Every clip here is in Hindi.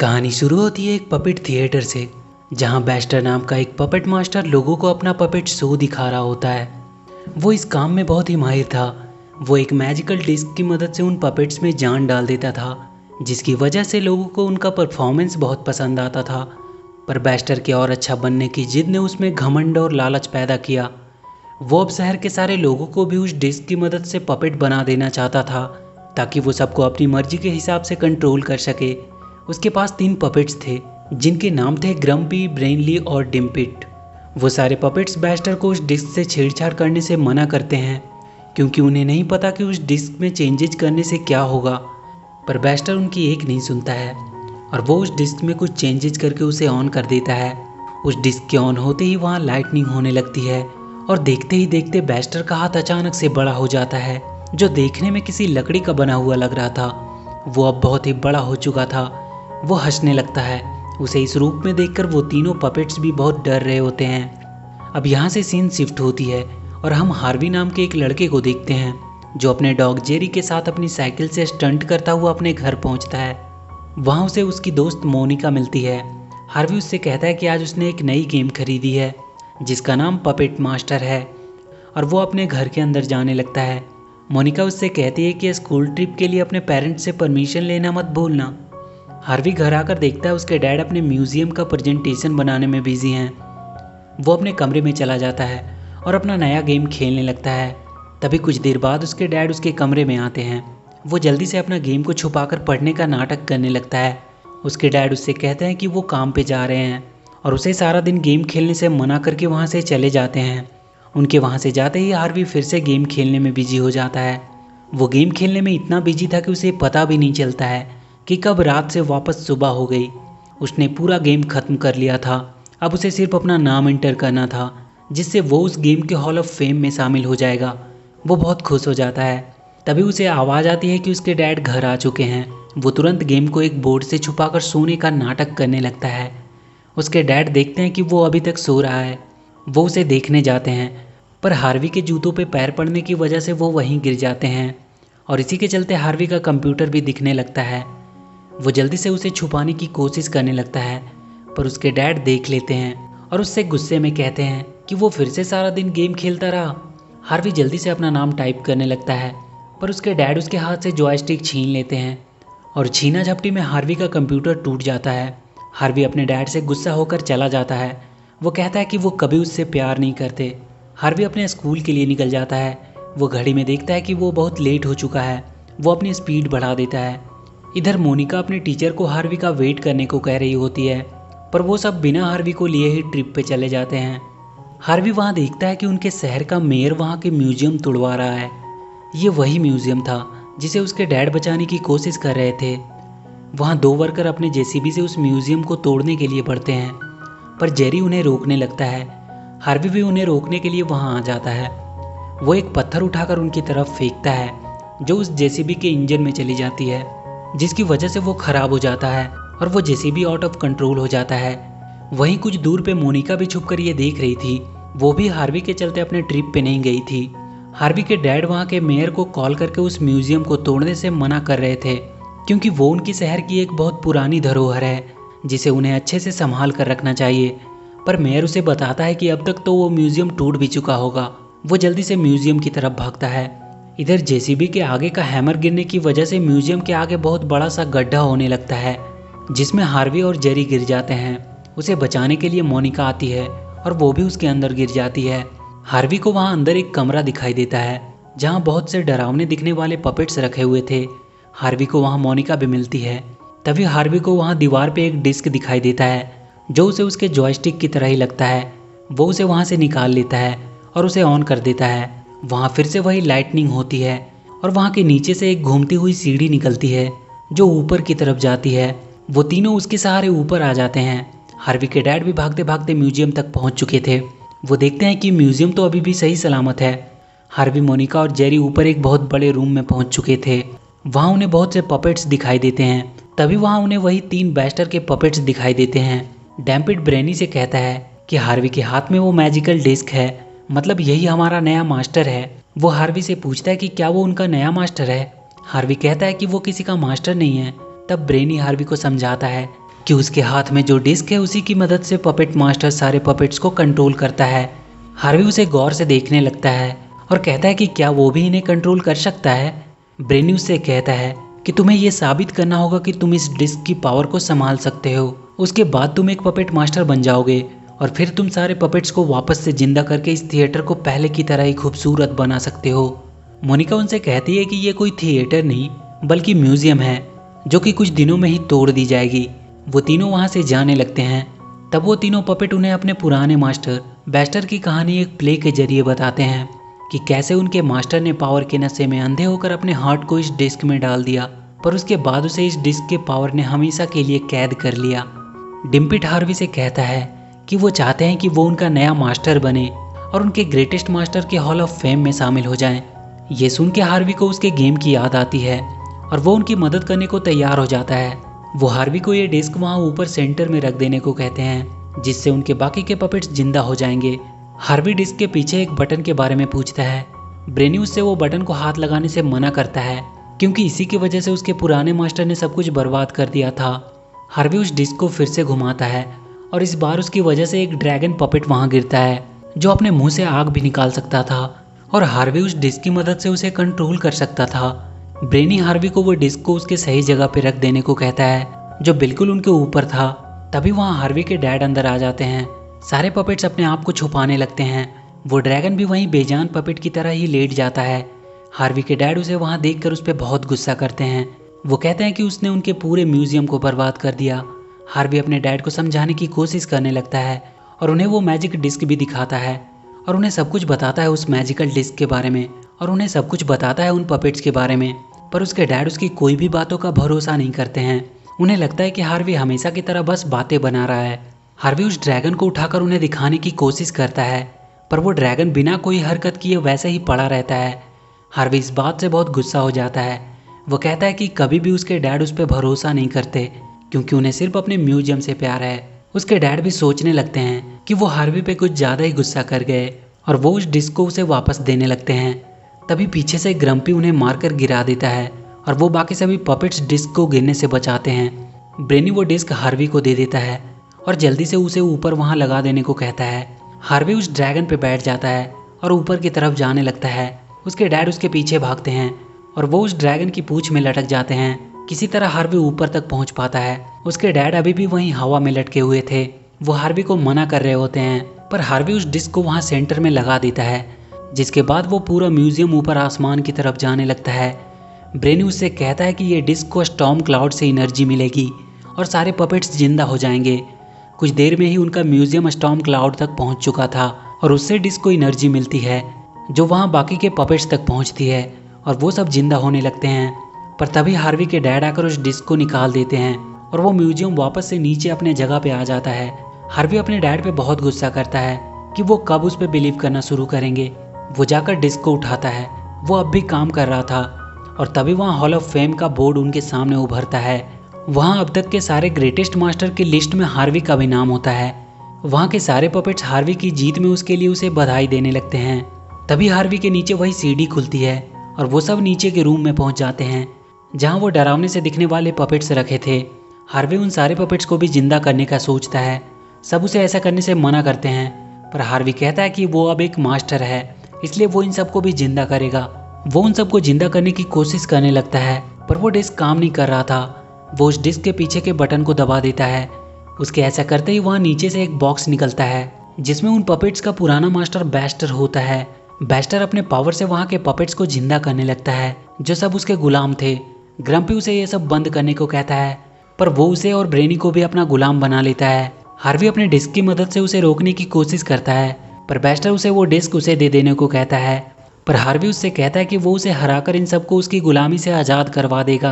कहानी शुरू होती है एक पपेट थिएटर से, जहां बैस्टर नाम का एक पपेट मास्टर लोगों को अपना पपेट शो दिखा रहा होता है। वो इस काम में बहुत ही माहिर था। वो एक मैजिकल डिस्क की मदद से उन पपेट्स में जान डाल देता था, जिसकी वजह से लोगों को उनका परफॉर्मेंस बहुत पसंद आता था। पर बैस्टर के और अच्छा बनने की जिद ने उसमें घमंड और लालच पैदा किया। वो अब शहर के सारे लोगों को भी उस डिस्क की मदद से पपेट बना देना चाहता था, ताकि वो सबको अपनी मर्जी के हिसाब से कंट्रोल कर सके। उसके पास 3 पपेट्स थे, जिनके नाम थे ग्रम्पी, ब्रेनली और डिम्पिट। वो सारे पपेट्स बैस्टर को उस डिस्क से छेड़छाड़ करने से मना करते हैं, क्योंकि उन्हें नहीं पता कि उस डिस्क में चेंजेज करने से क्या होगा। पर बैस्टर उनकी एक नहीं सुनता है और वो उस डिस्क में कुछ चेंजेज करके उसे ऑन कर देता है। उस डिस्क के ऑन होते ही वहाँ लाइटनिंग होने लगती है और देखते ही देखते बैस्टर का हाथ अचानक से बड़ा हो जाता है, जो देखने में किसी लकड़ी का बना हुआ लग रहा था। वो अब बहुत ही बड़ा हो चुका था। वो हंसने लगता है। उसे इस रूप में देखकर वो तीनों पपेट्स भी बहुत डर रहे होते हैं। अब यहाँ से सीन शिफ्ट होती है और हम हार्वी नाम के एक लड़के को देखते हैं, जो अपने डॉग जेरी के साथ अपनी साइकिल से स्टंट करता हुआ अपने घर पहुँचता है। वहाँ उसे उसकी दोस्त मोनिका मिलती है। हार्वी उससे कहता है कि आज उसने एक नई गेम खरीदी है, जिसका नाम पपेट मास्टर है, और वो अपने घर के अंदर जाने लगता है। मोनिका उससे कहती है कि स्कूल ट्रिप के लिए अपने पेरेंट्स से परमिशन लेना मत भूलना। हार्वी घर आकर देखता है उसके डैड अपने म्यूजियम का प्रेजेंटेशन बनाने में बिजी हैं। वो अपने कमरे में चला जाता है और अपना नया गेम खेलने लगता है। तभी कुछ देर बाद उसके डैड उसके कमरे में आते हैं। वो जल्दी से अपना गेम को छुपाकर पढ़ने का नाटक करने लगता है। उसके डैड उससे कहते हैं कि वो काम पे जा रहे हैं और उसे सारा दिन गेम खेलने से मना करके वहाँ से चले जाते हैं। उनके वहाँ से जाते ही हार्वी फिर से गेम खेलने में बिजी हो जाता है। वो गेम खेलने में इतना बिजी था कि उसे पता भी नहीं चलता है कि कब रात से वापस सुबह हो गई। उसने पूरा गेम खत्म कर लिया था। अब उसे सिर्फ अपना नाम एंटर करना था, जिससे वो उस गेम के हॉल ऑफ फेम में शामिल हो जाएगा। वो बहुत खुश हो जाता है। तभी उसे आवाज़ आती है कि उसके डैड घर आ चुके हैं। वो तुरंत गेम को एक बोर्ड से छुपाकर सोने का नाटक करने लगता है। उसके डैड देखते हैं कि वो अभी तक सो रहा है। वो उसे देखने जाते हैं, पर हार्वी के जूतों पे पैर पड़ने की वजह से वो वहीं गिर जाते हैं और इसी के चलते हार्वी का कंप्यूटर भी दिखने लगता है। वो जल्दी से उसे छुपाने की कोशिश करने लगता है, पर उसके डैड देख लेते हैं और उससे गुस्से में कहते हैं कि वो फिर से सारा दिन गेम खेलता रहा। हार्वी जल्दी से अपना नाम टाइप करने लगता है, पर उसके डैड उसके हाथ से जॉयस्टिक छीन लेते हैं और छीना झपटी में हार्वी का कंप्यूटर टूट जाता है। हार्वी अपने डैड से गुस्सा होकर चला जाता है। वो कहता है कि वो कभी उससे प्यार नहीं करते। हार्वी अपने स्कूल के लिए निकल जाता है। वो घड़ी में देखता है कि वो बहुत लेट हो चुका है। वो अपनी स्पीड बढ़ा देता है। इधर मोनिका अपने टीचर को हार्वी का वेट करने को कह रही होती है, पर वो सब बिना हार्वी को लिए ही ट्रिप पे चले जाते हैं। हार्वी वहाँ देखता है कि उनके शहर का मेयर वहाँ के म्यूजियम तुड़वा रहा है। ये वही म्यूजियम था जिसे उसके डैड बचाने की कोशिश कर रहे थे। वहाँ 2 वर्कर अपने जेसीबी से उस म्यूजियम को तोड़ने के लिए बढ़ते हैं, पर जेरी उन्हें रोकने लगता है। हार्वी भी उन्हें रोकने के लिए वहाँ आ जाता है। वो एक पत्थर उठाकर उनकी तरफ फेंकता है, जो उस जेसीबी के इंजन में चली जाती है, जिसकी वजह से वो खराब हो जाता है और वो जेसीबी आउट ऑफ कंट्रोल हो जाता है। वहीं कुछ दूर पे मोनिका भी छुपकर ये देख रही थी। वो भी हार्वी के चलते अपने ट्रिप पे नहीं गई थी। हार्वी के डैड वहाँ के मेयर को कॉल करके उस म्यूजियम को तोड़ने से मना कर रहे थे, क्योंकि वो उनकी शहर की एक बहुत पुरानी धरोहर है, जिसे उन्हें अच्छे से संभाल कर रखना चाहिए। पर मेयर उसे बताता है कि अब तक तो वो म्यूजियम टूट भी चुका होगा। वो जल्दी से म्यूजियम की तरफ भागता है। इधर जेसीबी के आगे का हैमर गिरने की वजह से म्यूजियम के आगे बहुत बड़ा सा गड्ढा होने लगता है, जिसमें हार्वी और जेरी गिर जाते हैं। उसे बचाने के लिए मोनिका आती है और वो भी उसके अंदर गिर जाती है। हार्वी को वहाँ अंदर एक कमरा दिखाई देता है, जहाँ बहुत से डरावने दिखने वाले पपेट्स रखे हुए थे। हार्वी को वहाँ मोनिका भी मिलती है। तभी हार्वी को वहाँ दीवार पे एक डिस्क दिखाई देता है, जो उसे उसके जॉयस्टिक की तरह ही लगता है। वो उसे वहाँ से निकाल लेता है और उसे ऑन कर देता है। वहाँ फिर से वही लाइटनिंग होती है और वहाँ के नीचे से एक घूमती हुई सीढ़ी निकलती है, जो ऊपर की तरफ जाती है। वो तीनों उसके सहारे ऊपर आ जाते हैं। हार्वी के डैड भी भागते भागते म्यूजियम तक पहुँच चुके थे। वो देखते हैं कि म्यूजियम तो अभी भी सही सलामत है। हार्वी, मोनिका और जेरी ऊपर एक बहुत बड़े रूम में पहुँच चुके थे। वहाँ उन्हें बहुत से पपेट्स दिखाई देते हैं। तभी वहाँ उन्हें वही 3 बैस्टर के पपेट्स दिखाई देते हैं। डैम्पिट ब्रेनी से कहता है कि हार्वी के हाथ में वो मैजिकल डिस्क है, मतलब यही हमारा नया मास्टर है। वो हार्वी से पूछता है कि क्या वो उनका नया मास्टर है। हार्वी कहता है कि वो किसी का मास्टर नहीं है। तब ब्रेनी हार्वी को समझाता है कि उसके हाथ में जो डिस्क है उसी की मदद से पपेट मास्टर सारे पपेट्स को कंट्रोल करता है। हार्वी उसे गौर से देखने लगता है और कहता है कि क्या वो भी इन्हें कंट्रोल कर सकता है। ब्रेनी उससे कहता है कि तुम्हें ये साबित करना होगा कि तुम इस डिस्क की पावर को संभाल सकते हो, उसके बाद तुम एक पपेट मास्टर बन जाओगे और फिर तुम सारे पपेट्स को वापस से जिंदा करके इस थिएटर को पहले की तरह ही खूबसूरत बना सकते हो। मोनिका उनसे कहती है कि ये कोई थिएटर नहीं बल्कि म्यूजियम है जो कि कुछ दिनों में ही तोड़ दी जाएगी। वो तीनों वहाँ से जाने लगते हैं। तब वो तीनों पपेट उन्हें अपने पुराने मास्टर बेस्टर की कहानी एक प्ले के जरिए बताते हैं कि कैसे उनके मास्टर ने पावर के नशे में अंधे होकर अपने हार्ट को इस डिस्क में डाल दिया, पर उसके बाद उसे इस डिस्क के पावर ने हमेशा के लिए कैद कर लिया। डिम्पिट हार्वी से कहता है कि वो चाहते हैं कि वो उनका नया मास्टर बने और उनके ग्रेटेस्ट मास्टर के हॉल ऑफ फेम में शामिल हो जाएं। ये सुन के हार्वी को उसके गेम की याद आती है और वो उनकी मदद करने को तैयार हो जाता है। वो हार्वी को ये डिस्क वहाँ ऊपर सेंटर में रख देने को कहते हैं जिससे उनके बाकी के पपेट्स जिंदा हो जाएंगे। हार्वी डिस्क के पीछे एक बटन के बारे में पूछता है। ब्रेनी उससे वो बटन को हाथ लगाने से मना करता है क्योंकि इसी की वजह से उसके पुराने मास्टर ने सब कुछ बर्बाद कर दिया था। हार्वी उस डिस्क को फिर से घुमाता है और इस बार उसकी वजह से एक ड्रैगन पपेट वहाँ गिरता है जो अपने मुंह से आग भी निकाल सकता था और हार्वी उस डिस्क की मदद से उसे कंट्रोल कर सकता था। ब्रेनी हार्वी को वो डिस्क को उसके सही जगह पे रख देने को कहता है जो बिल्कुल उनके ऊपर था। तभी वहाँ हार्वी के डैड अंदर आ जाते हैं। सारे पपेट्स अपने आप को छुपाने लगते हैं। वो ड्रैगन भी वहीं बेजान पपेट की तरह ही लेट जाता है। हार्वी के डैड उसे वहाँ देखकर उस पर बहुत गुस्सा करते हैं। वो कहते हैं कि उसने उनके पूरे म्यूजियम को बर्बाद कर दिया। हार्वी अपने डैड को समझाने की कोशिश करने लगता है और उन्हें वो मैजिक डिस्क भी दिखाता है और उन्हें सब कुछ बताता है उस मैजिकल डिस्क के बारे में और उन्हें सब कुछ बताता है उन पपेट्स के बारे में। पर उसके डैड उसकी कोई भी बातों का भरोसा नहीं करते हैं। उन्हें लगता है कि हार्वी हमेशा की तरह बस बातें बना रहा है। हार्वी उस ड्रैगन को उठाकर उन्हें दिखाने की कोशिश करता है पर वो ड्रैगन बिना कोई हरकत किए वैसे ही पड़ा रहता है। हार्वी इस बात से बहुत गुस्सा हो जाता है। वो कहता है कि कभी भी उसके डैड उस पर भरोसा नहीं करते क्योंकि उन्हें सिर्फ अपने म्यूजियम से प्यार है। उसके डैड भी सोचने लगते हैं कि वो हार्वी पे कुछ ज़्यादा ही गुस्सा कर गए और वो उस डिस्क को उसे वापस देने लगते हैं। तभी पीछे से ग्रम्पी उन्हें मारकर गिरा देता है और वो बाकी सभी पपेट्स डिस्क को गिरने से बचाते हैं। ब्रेनी वो डिस्क हार्वी को दे देता है और जल्दी से उसे ऊपर वहाँ लगा देने को कहता है। हार्वी उस ड्रैगन पे बैठ जाता है और ऊपर की तरफ जाने लगता है। उसके डैड उसके पीछे भागते हैं और वो उस ड्रैगन की पूंछ में लटक जाते हैं। किसी तरह हार्वी ऊपर तक पहुंच पाता है। उसके डैड अभी भी वहीं हवा में लटके हुए थे। वो हार्वी को मना कर रहे होते हैं पर हार्वी उस डिस्क को वहाँ सेंटर में लगा देता है जिसके बाद वो पूरा म्यूजियम ऊपर आसमान की तरफ जाने लगता है। ब्रेनी उससे कहता है कि ये डिस्क को स्टॉर्म क्लाउड से एनर्जी मिलेगी और सारे पपेट्स जिंदा हो जाएंगे। कुछ देर में ही उनका म्यूजियम स्टॉर्म क्लाउड तक पहुंच चुका था और उससे डिस्क को एनर्जी मिलती है जो वहाँ बाकी के पपेट्स तक पहुँचती है और वो सब जिंदा होने लगते हैं। पर तभी हार्वी के डैड आकर उस डिस्क को निकाल देते हैं और वो म्यूजियम वापस से नीचे अपने जगह पे आ जाता है। हार्वी अपने डैड पे बहुत गुस्सा करता है कि वो कब उस पर बिलीव करना शुरू करेंगे। वो जाकर डिस्क को उठाता है। वो अब भी काम कर रहा था और तभी वहाँ हॉल ऑफ फेम का बोर्ड उनके सामने उभरता है। वहाँ अब तक के सारे ग्रेटेस्ट मास्टर की लिस्ट में हार्वी का भी नाम होता है। वहाँ के सारे पपेट्स हार्वी की जीत में उसके लिए उसे बधाई देने लगते हैं। तभी हार्वी के नीचे वही सीढ़ी खुलती है और वो सब नीचे के रूम में पहुँच जाते हैं जहाँ वो डरावने से दिखने वाले पपेट्स रखे थे। हार्वी उन सारे पपेट्स को भी जिंदा करने का सोचता है। सब उसे ऐसा करने से मना करते हैं पर हार्वी कहता है कि वो अब एक मास्टर है इसलिए वो इन सबको भी जिंदा करेगा। वो उन सबको जिंदा करने की कोशिश करने लगता है पर वो डिस्क काम नहीं कर रहा था। वो उस डिस्क के पीछे के बटन को दबा देता है। उसके ऐसा करते ही वहाँ नीचे से एक बॉक्स निकलता है जिसमें उन पपेट्स का पुराना मास्टर बेस्टर होता है। बेस्टर अपने पावर से वहाँ के पपेट्स को जिंदा करने लगता है जो सब उसके गुलाम थे। ग्रम्पी उसे ये सब बंद करने को कहता है पर वो उसे और ब्रेनी को भी अपना गुलाम बना लेता है। हार्वी अपने डिस्क की मदद से उसे रोकने की कोशिश करता है पर बेस्टर उसे वो डिस्क उसे दे देने को कहता है। पर हार्वी उससे कहता है कि वो उसे हराकर इन सबको उसकी गुलामी से आज़ाद करवा देगा।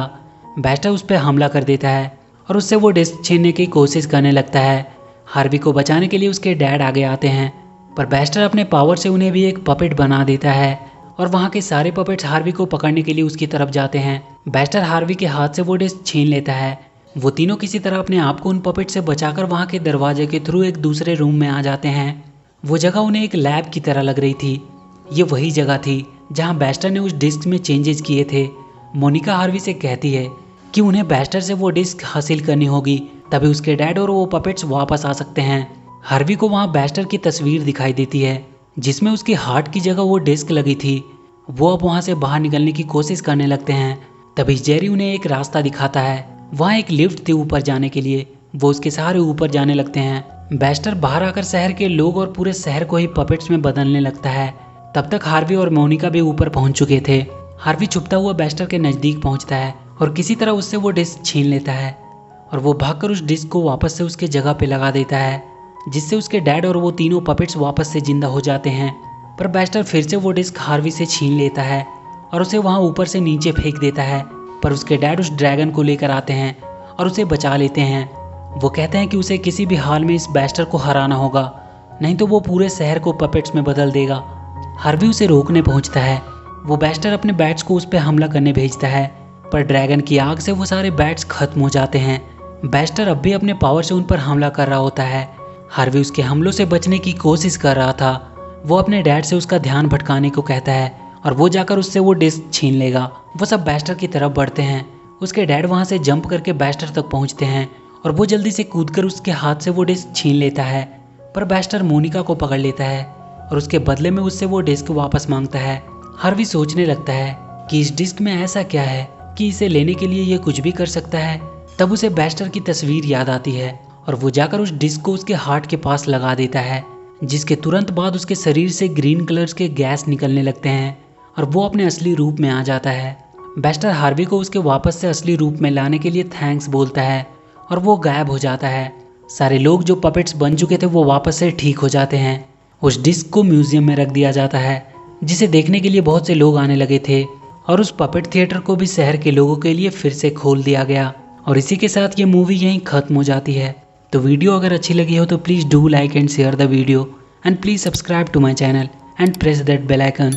बेस्टर उस पर हमला कर देता है और उससे वो डिस्क छीनने की कोशिश करने लगता है। हार्वी को बचाने के लिए उसके डैड आगे आते हैं पर बेस्टर अपने पावर से उन्हें भी एक पपेट बना देता है और वहाँ के सारे पपेट्स हार्वी को पकड़ने के लिए उसकी तरफ जाते हैं। बेस्टर हार्वी के हाथ से वो डिस्क छीन लेता है। वो तीनों किसी तरह अपने आप को उन पपेट से बचाकर वहाँ के दरवाजे के थ्रू एक दूसरे रूम में आ जाते हैं। वो जगह उन्हें एक लैब की तरह लग रही थी। ये वही जगह थी जहाँ बेस्टर ने उस डिस्क में चेंजेस किए थे। मोनिका हार्वी से कहती है कि उन्हें बेस्टर से वो डिस्क हासिल करनी होगी तभी उसके डैड और वो पपेट्स वापस आ सकते हैं। हार्वी को वहाँ बैस्टर की तस्वीर दिखाई देती है जिसमें उसकी हार्ट की जगह वो डिस्क लगी थी। वो अब वहाँ से बाहर निकलने की कोशिश करने लगते हैं। तभी जेरी उन्हें एक रास्ता दिखाता है। वहाँ एक लिफ्ट थी ऊपर जाने के लिए। वो उसके सहारे ऊपर जाने लगते हैं। बैस्टर बाहर आकर शहर के लोग और पूरे शहर को ही पपेट्स में बदलने लगता है। तब तक हार्वी और मोनिका भी ऊपर पहुंच चुके थे। हार्वी छुपता हुआ बैस्टर के नज़दीक पहुंचता है और किसी तरह उससे वो डिस्क छीन लेता है और वो भागकर उस डिस्क को वापस से उसके जगह पे लगा देता है, जिससे उसके डैड और वो तीनों पपेट्स वापस से जिंदा हो जाते हैं। पर बैस्टर फिर से वो डिस्क हार्वी से छीन लेता है और उसे वहाँ ऊपर से नीचे फेंक देता है। पर उसके डैड उस ड्रैगन को लेकर आते हैं और उसे बचा लेते हैं। वो कहते हैं कि उसे किसी भी हाल में इस बैस्टर को हराना होगा, नहीं तो वो पूरे शहर को पपेट्स में बदल देगा। हार्वी उसे रोकने पहुंचता है। वो बैस्टर अपने बैट्स को उस पर हमला करने भेजता है, पर ड्रैगन की आग से वो सारे बैट्स खत्म हो जाते हैं। बैस्टर अब भी अपने पावर से उन पर हमला कर रहा होता है। हार्वी उसके हमलों से बचने की कोशिश कर रहा था। वो अपने डैड से उसका ध्यान भटकाने को कहता है और वो जाकर उससे वो डिस्क छीन लेगा। वो सब बैस्टर की तरफ बढ़ते हैं। उसके डैड वहाँ से जंप करके बैस्टर तक पहुँचते हैं और वो जल्दी से कूदकर उसके हाथ से वो डिस्क छीन लेता है। पर बैस्टर मोनिका को पकड़ लेता है और उसके बदले में उससे वो डिस्क वापस मांगता है। हार्वी सोचने लगता है कि इस डिस्क में ऐसा क्या है कि इसे लेने के लिए ये कुछ भी कर सकता है। तब उसे बैस्टर की तस्वीर याद आती है और वो जाकर उस डिस्क को उसके हार्ट के पास लगा देता है, जिसके तुरंत बाद उसके शरीर से ग्रीन कलर्स के गैस निकलने लगते हैं और वो अपने असली रूप में आ जाता है। बैस्टर हार्वी को उसके वापस से असली रूप में लाने के लिए थैंक्स बोलता है और वो गायब हो जाता है। सारे लोग जो पपेट्स बन चुके थे वो वापस से ठीक हो जाते हैं। उस डिस्क को म्यूजियम में रख दिया जाता है, जिसे देखने के लिए बहुत से लोग आने लगे थे और उस पपेट थिएटर को भी शहर के लोगों के लिए फिर से खोल दिया गया। और इसी के साथ ये मूवी यहीं खत्म हो जाती है। तो वीडियो अगर अच्छी लगी हो तो please do like and share the video and please subscribe to my channel and press that bell icon.